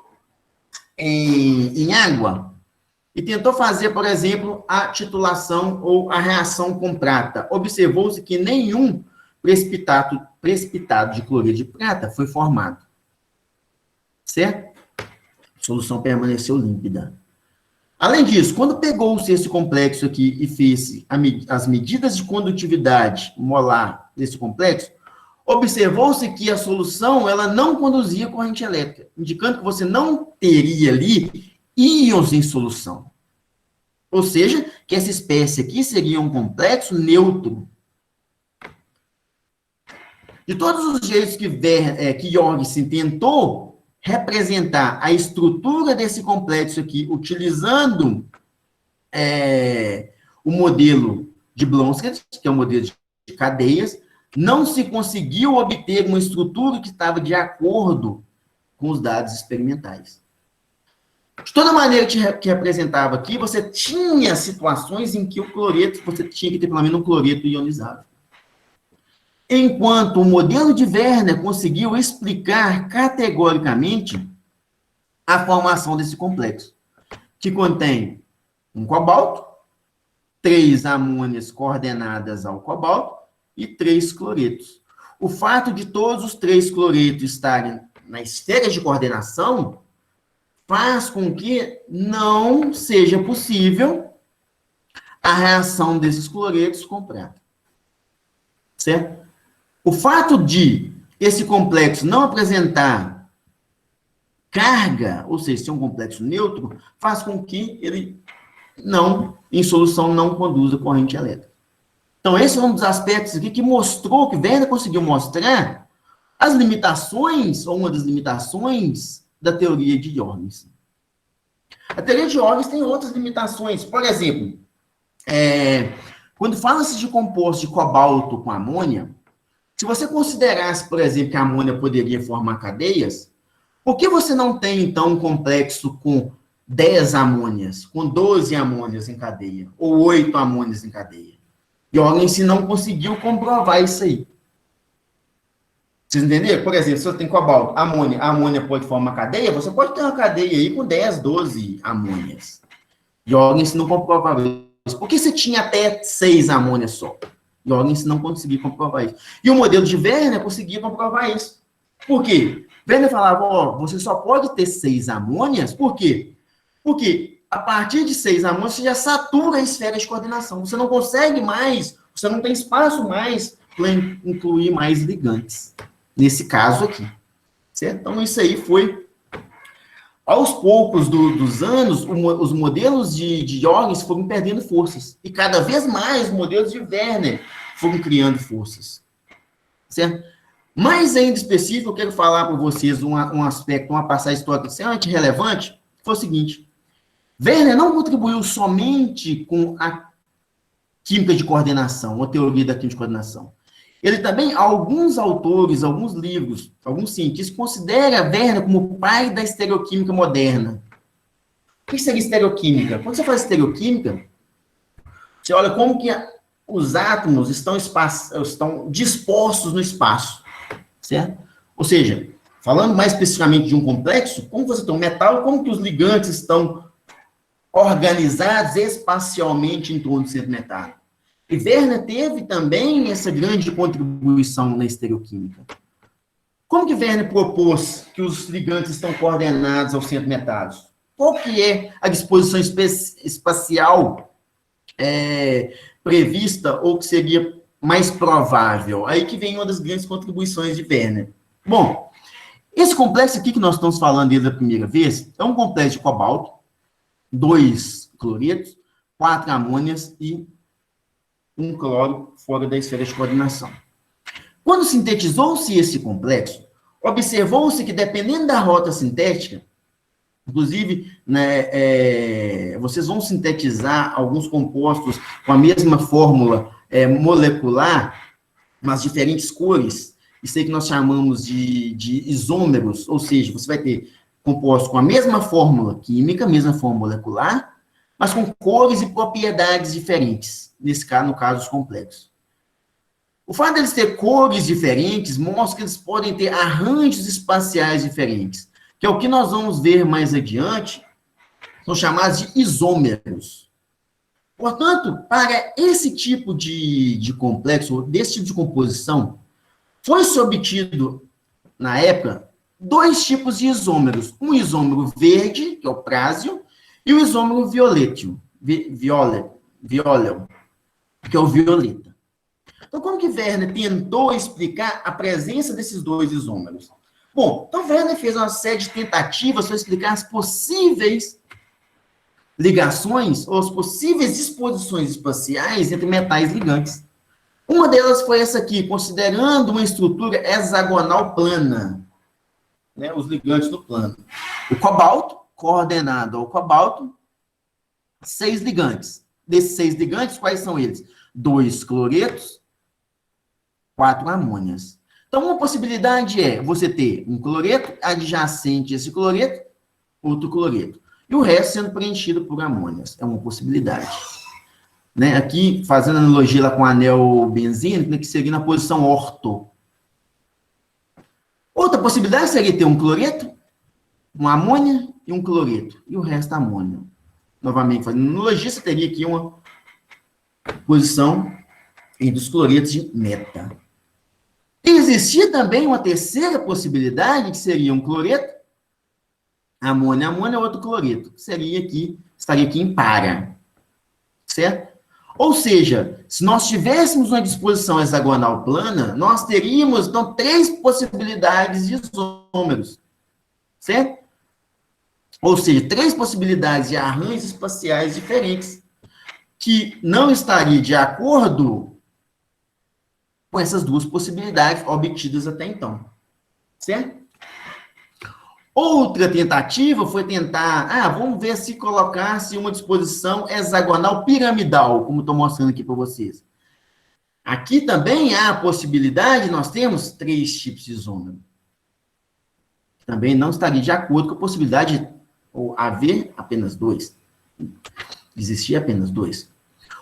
em água e tentou fazer, por exemplo, a titulação ou a reação com prata, observou-se que nenhum precipitado de cloreto de prata foi formado. Certo? A solução permaneceu límpida. Além disso, quando pegou-se esse complexo aqui e fez as medidas de condutividade molar desse complexo, observou-se que a solução ela não conduzia corrente elétrica, indicando que você não teria ali íons em solução. Ou seja, que essa espécie aqui seria um complexo neutro. De todos os jeitos que Jorgensen tentou representar a estrutura desse complexo aqui, utilizando o modelo de Blonsky, que é o modelo de cadeias, não se conseguiu obter uma estrutura que estava de acordo com os dados experimentais. De toda maneira que representava aqui, você tinha situações em que o cloreto, você tinha que ter pelo menos um cloreto ionizado. Enquanto o modelo de Werner conseguiu explicar categoricamente a formação desse complexo, que contém um cobalto, 3 amônias coordenadas ao cobalto e 3 cloretos. O fato de todos os 3 cloretos estarem na esfera de coordenação faz com que não seja possível a reação desses cloretos com prata. Certo? O fato de esse complexo não apresentar carga, ou seja, ser um complexo neutro, faz com que ele não, em solução, não conduza corrente elétrica. Então, esse é um dos aspectos aqui que mostrou, que Werner conseguiu mostrar as limitações, ou uma das limitações da teoria de Jorgensen. A teoria de Jorgensen tem outras limitações. Por exemplo, quando fala-se de composto de cobalto com amônia, se você considerasse, por exemplo, que a amônia poderia formar cadeias, por que você não tem, então, um complexo com 10 amônias, com 12 amônias em cadeia, ou 8 amônias em cadeia? Jorgensen não conseguiu comprovar isso aí. Vocês entenderam? Por exemplo, se você tem cobalto, amônia, a amônia pode formar cadeia, você pode ter uma cadeia aí com 10, 12 amônias. Jorgensen não comprovava isso. Por que você tinha até 6 amônias só? Jorgensen não conseguia comprovar isso. E o modelo de Werner conseguia comprovar isso. Por quê? Werner falava, ó, você só pode ter 6 amônias, por quê? Porque a partir de 6 amônias, você já satura a esfera de coordenação. Você não consegue mais, você não tem espaço mais para incluir mais ligantes. Nesse caso aqui. Certo? Então, isso aí foi... Aos poucos dos anos, os modelos de Jorgensen foram perdendo forças. E cada vez mais, os modelos de Werner foram criando forças. Certo? Mais ainda específico, eu quero falar para vocês um aspecto, uma passagem histórica extremamente relevante, foi o seguinte. Werner não contribuiu somente com a química de coordenação, a teoria da química de coordenação. Ele também, alguns autores, alguns livros, alguns cientistas consideram Werner como o pai da estereoquímica moderna. O que seria estereoquímica? Quando você faz estereoquímica, você olha como que os átomos estão dispostos no espaço, certo? Ou seja, falando mais especificamente de um complexo, como você tem um metal, como que os ligantes estão organizados espacialmente em torno do centro metálico. E Werner teve também essa grande contribuição na estereoquímica. Como que Werner propôs que os ligantes estão coordenados ao centro metálico? Qual que é a disposição espacial prevista ou que seria mais provável? Aí que vem uma das grandes contribuições de Werner. Bom, esse complexo aqui que nós estamos falando desde a primeira vez é um complexo de cobalto, 2 cloretos, 4 amônias e 1 cloro fora da esfera de coordenação. Quando sintetizou-se esse complexo, observou-se que, dependendo da rota sintética, inclusive, né, vocês vão sintetizar alguns compostos com a mesma fórmula molecular, mas diferentes cores, isso aí que nós chamamos de isômeros, ou seja, você vai ter compostos com a mesma fórmula química, mesma fórmula molecular, mas com cores e propriedades diferentes, nesse caso, no caso, os complexos. O fato deles ter cores diferentes mostra que eles podem ter arranjos espaciais diferentes, que é o que nós vamos ver mais adiante, são chamados de isômeros. Portanto, para esse tipo de complexo, desse tipo de composição, foi-se obtido, na época, 2 tipos de isômeros. Um isômero verde, que é o prásio, e o isômero violéteo, que é o violeta. Então, como que Werner tentou explicar a presença desses 2 isômeros? Bom, então Werner fez uma série de tentativas para explicar as possíveis ligações ou as possíveis disposições espaciais entre metais ligantes. Uma delas foi essa aqui, considerando uma estrutura hexagonal plana, né, os ligantes do plano. O cobalto, coordenado ao cobalto, 6 ligantes. Desses 6 ligantes, quais são eles? 2 cloretos, 4 amônias. Então, uma possibilidade é você ter um cloreto adjacente a esse cloreto, outro cloreto. E o resto sendo preenchido por amônias. É uma possibilidade. Né? Aqui, fazendo analogia lá com o anel benzínico, né, que seria na posição orto. Outra possibilidade seria ter um cloreto, uma amônia e um cloreto. E o resto amônia. Novamente, fazendo analogia, você teria aqui uma posição entre os cloretos de meta. Existia também uma terceira possibilidade, que seria um cloreto, amônia, outro cloreto, que estaria aqui em para. Certo? Ou seja, se nós tivéssemos uma disposição hexagonal plana, nós teríamos, então, 3 possibilidades de isômeros. Certo? Ou seja, 3 possibilidades de arranjos espaciais diferentes, que não estaria de acordo com essas duas possibilidades obtidas até então. Certo? Outra tentativa foi tentar, vamos ver se colocasse uma disposição hexagonal piramidal, como estou mostrando aqui para vocês. Aqui também há a possibilidade, nós temos 3 tipos de isômero. Também não estaria de acordo com a possibilidade de haver apenas 2. Existir apenas 2.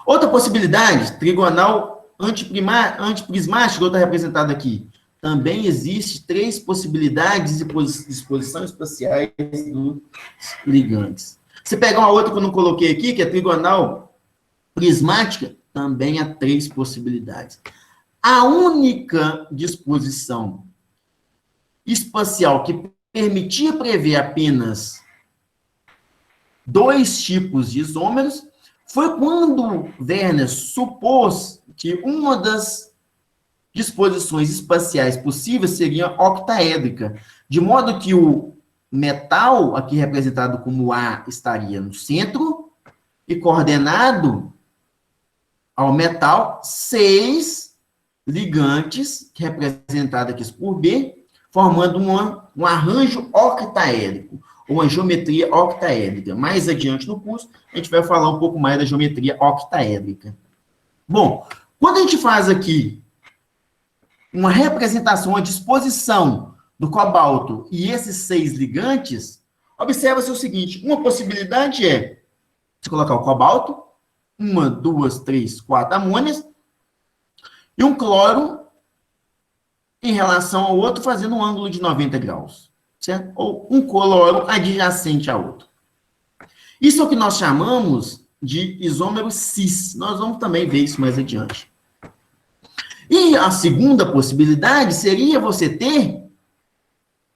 Outra possibilidade, trigonal antiprismática, outra representada aqui. Também existe 3 possibilidades de disposição espaciais dos ligantes. Se pegar uma outra que eu não coloquei aqui, que é trigonal prismática, também há 3 possibilidades. A única disposição espacial que permitia prever apenas 2 tipos de isômeros foi quando Werner supôs que uma das disposições espaciais possíveis seria octaédrica, de modo que o metal, aqui representado como A, estaria no centro e coordenado ao metal 6 ligantes, representados aqui por B, formando um arranjo octaédrico, ou uma geometria octaédrica. Mais adiante no curso, a gente vai falar um pouco mais da geometria octaédrica. Bom, quando a gente faz aqui uma representação, uma disposição do cobalto e esses 6 ligantes, observa-se o seguinte, uma possibilidade é você colocar o cobalto, 1, 2, 3, 4 amônias, e um cloro em relação ao outro, fazendo um ângulo de 90 graus, certo? Ou um cloro adjacente a outro. Isso é o que nós chamamos de isômero cis. Nós vamos também ver isso mais adiante. E a segunda possibilidade seria você ter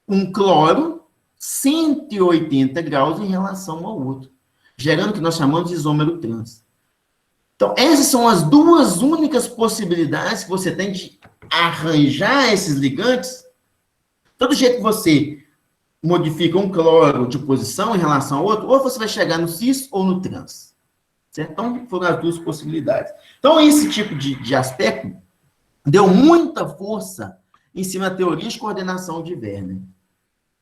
um cloro 180 graus em relação ao outro, gerando o que nós chamamos de isômero trans. Então, essas são as 2 únicas possibilidades que você tem de arranjar esses ligantes. Todo jeito que você modifica um cloro de posição em relação ao outro, ou você vai chegar no cis ou no trans. Certo? Então, foram as 2 possibilidades. Então, esse tipo de aspecto deu muita força em cima da teoria de coordenação de Werner.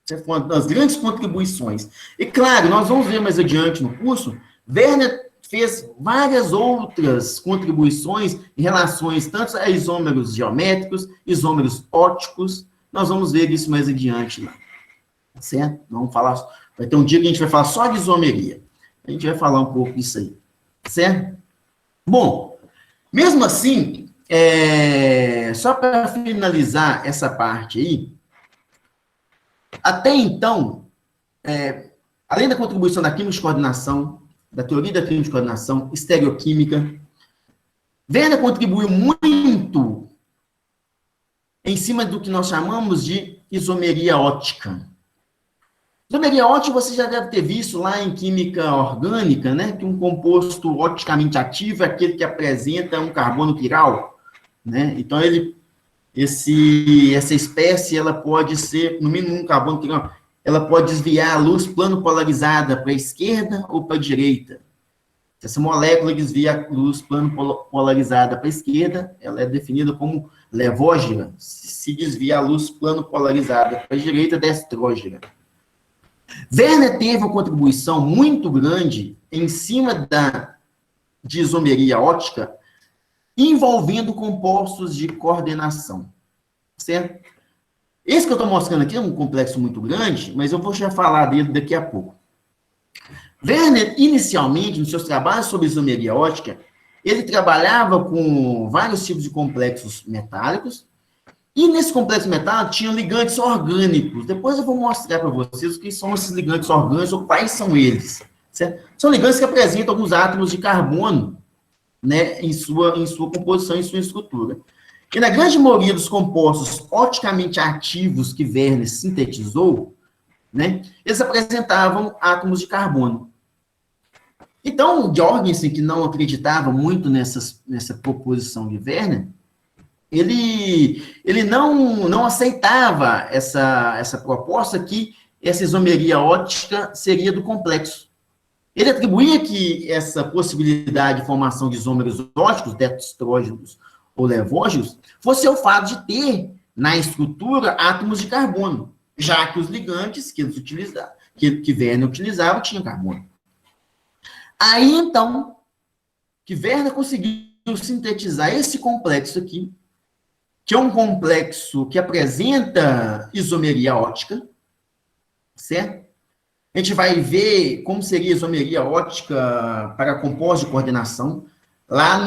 Essa foi uma das grandes contribuições. E, claro, nós vamos ver mais adiante no curso, Werner fez várias outras contribuições em relações tanto a isômeros geométricos, isômeros ópticos. Nós vamos ver isso mais adiante lá. Certo? Vamos falar, vai ter um dia que a gente vai falar só de isomeria. A gente vai falar um pouco disso aí. Certo? Bom, mesmo assim, só para finalizar essa parte aí, até então, além da contribuição da química de coordenação, da teoria da química de coordenação, estereoquímica, Werner contribuiu muito em cima do que nós chamamos de isomeria ótica. Isomeria ótica você já deve ter visto lá em química orgânica, né? Que um composto oticamente ativo é aquele que apresenta um carbono quiral, né? Então, essa espécie, ela pode ser, no mínimo, um carbono quiral, ela pode desviar a luz plano polarizada para a esquerda ou para a direita. Se essa molécula desvia a luz plano polarizada para a esquerda, ela é definida como levógena. Se desvia a luz plano polarizada para a direita, destrógena. Werner teve uma contribuição muito grande em cima de isomeria ótica, envolvendo compostos de coordenação. Certo? Esse que eu estou mostrando aqui é um complexo muito grande, mas eu vou já falar dele daqui a pouco. Werner, inicialmente, nos seus trabalhos sobre isomeria ótica, ele trabalhava com vários tipos de complexos metálicos, e nesse complexo metálico tinham ligantes orgânicos. Depois eu vou mostrar para vocês o que são esses ligantes orgânicos, ou quais são eles. Certo? São ligantes que apresentam alguns átomos de carbono, né, em sua composição, em sua estrutura. E na grande maioria dos compostos oticamente ativos que Werner sintetizou, né, eles apresentavam átomos de carbono. Então, Jorgensen, que não acreditava muito nessa proposição de Werner, ele não aceitava essa proposta que essa isomeria ótica seria do complexo. Ele atribuía que essa possibilidade de formação de isômeros óticos, tetestrógenos, ou levógeos, fosse o fato de ter na estrutura átomos de carbono, já que os ligantes que eles utilizavam, que Werner utilizava, tinham carbono. Aí, então, que Werner conseguiu sintetizar esse complexo aqui, que é um complexo que apresenta isomeria ótica, certo? A gente vai ver como seria a isomeria ótica para compostos de coordenação. Lá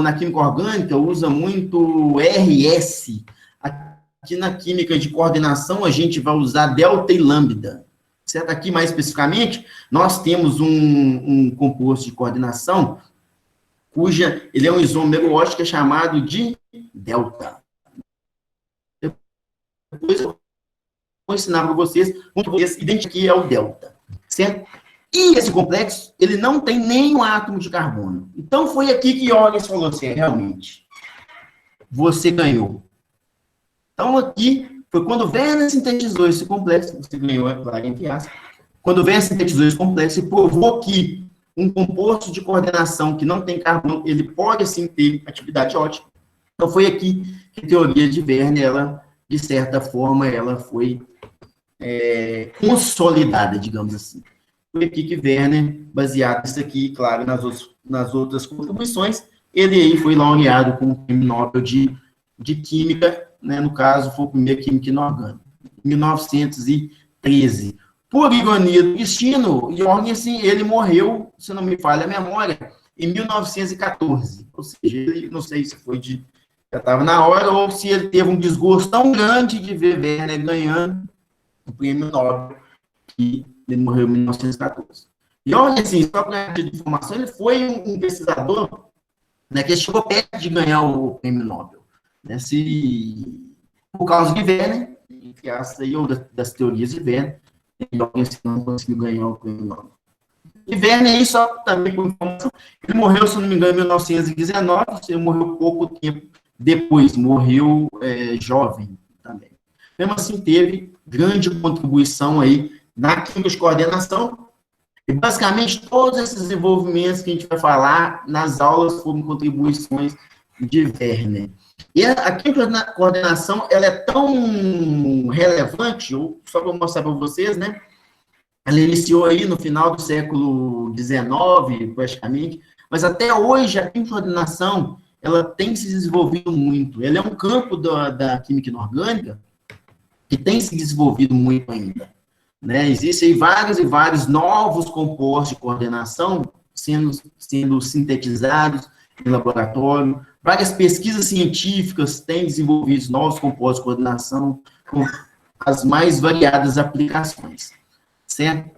na química orgânica, usa muito RS. Aqui na química de coordenação, a gente vai usar delta e lambda. Certo? Aqui, mais especificamente, nós temos um composto de coordenação cuja ele é um isômero óptico chamado de delta. Depois eu vou ensinar para vocês como vocês identificam que é o delta, certo? E esse complexo, ele não tem nenhum átomo de carbono. Então, foi aqui que Huygens falou assim, realmente, você ganhou. Então, aqui, foi quando Werner sintetizou esse complexo, você ganhou, é claro, entre aspas, quando Werner sintetizou esse complexo e provou que um composto de coordenação que não tem carbono, ele pode, sim, ter atividade ótica. Então, foi aqui que a teoria de Werner, ela, de certa forma, ela foi consolidada, digamos assim. Foi aqui que Werner, baseado nisso aqui, claro, nas outras contribuições, ele aí foi laureado com o Prêmio Nobel de Química, né, no caso, foi o primeiro químico inorgânico, em 1913. Por ironia do destino, Huygens, ele morreu, se não me falha a memória, em 1914. Ou seja, ele, não sei se foi já estava na hora, ou se ele teve um desgosto tão grande de ver Werner ganhando o Prêmio Nobel, que ele morreu em 1914. E olha, assim, só para de informação, ele foi um pesquisador, né, que chegou perto de ganhar o Prêmio Nobel. Né, por causa de Werner, entre aspas, ou das teorias de Werner, alguém não conseguiu ganhar o Prêmio Nobel. E Werner, aí, só também por informação, ele morreu, se não me engano, em 1919, ele morreu pouco tempo depois, morreu jovem também. Mesmo assim, teve grande contribuição aí na química de coordenação, e basicamente todos esses desenvolvimentos que a gente vai falar nas aulas foram contribuições de Werner. E a química de coordenação, ela é tão relevante, só para mostrar para vocês, né? Ela iniciou aí no final do século XIX, praticamente, mas até hoje a química de coordenação, ela tem se desenvolvido muito. Ela é um campo da química inorgânica que tem se desenvolvido muito ainda. Né? Existem vários e vários novos compostos de coordenação sendo sintetizados em laboratório. Várias pesquisas científicas têm desenvolvido novos compostos de coordenação com as mais variadas aplicações. Certo?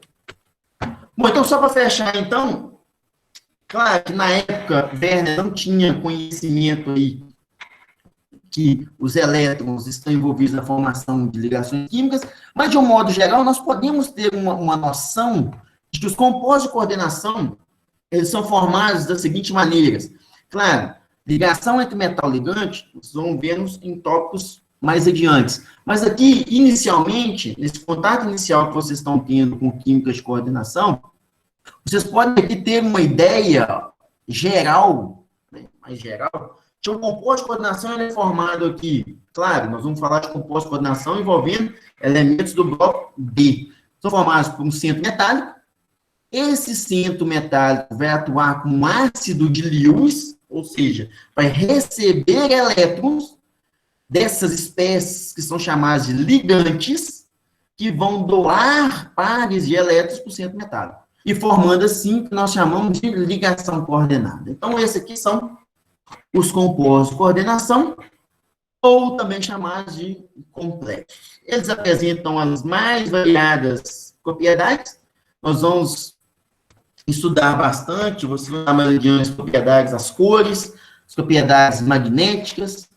Bom, então, só para fechar, então, claro que na época, Werner não tinha conhecimento aí que os elétrons estão envolvidos na formação de ligações químicas, mas, de um modo geral, nós podemos ter uma noção de que os compostos de coordenação, eles são formados das seguintes maneiras. Claro, ligação entre metal e ligante, nós vamos ver em tópicos mais adiante. Mas aqui, inicialmente, nesse contato inicial que vocês estão tendo com química de coordenação, vocês podem aqui ter uma ideia geral, né, mais geral, que o composto de coordenação é formado aqui. Claro, nós vamos falar de composto de coordenação envolvendo elementos do bloco B. São formados por um centro metálico. Esse centro metálico vai atuar como ácido de Lewis, ou seja, vai receber elétrons dessas espécies que são chamadas de ligantes, que vão doar pares de elétrons para o centro metálico. E formando assim o que nós chamamos de ligação coordenada. Então, esses aqui são os compostos de coordenação, ou também chamados de complexos. Eles apresentam as mais variadas propriedades. Nós vamos estudar bastante, você vai dar mais adiante as propriedades, as cores, as propriedades magnéticas.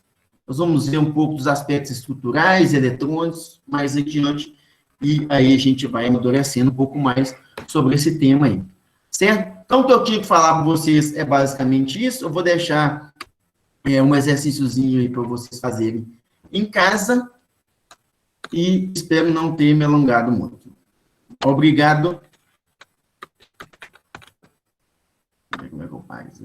Nós vamos ver um pouco dos aspectos estruturais, eletrônicos, mais adiante, e aí a gente vai amadurecendo um pouco mais sobre esse tema aí. Certo? Então, o que eu tinha que falar para vocês é basicamente isso. Eu vou deixar um exercíciozinho aí para vocês fazerem em casa, e espero não ter me alongado muito. Obrigado. Como é que eu faço?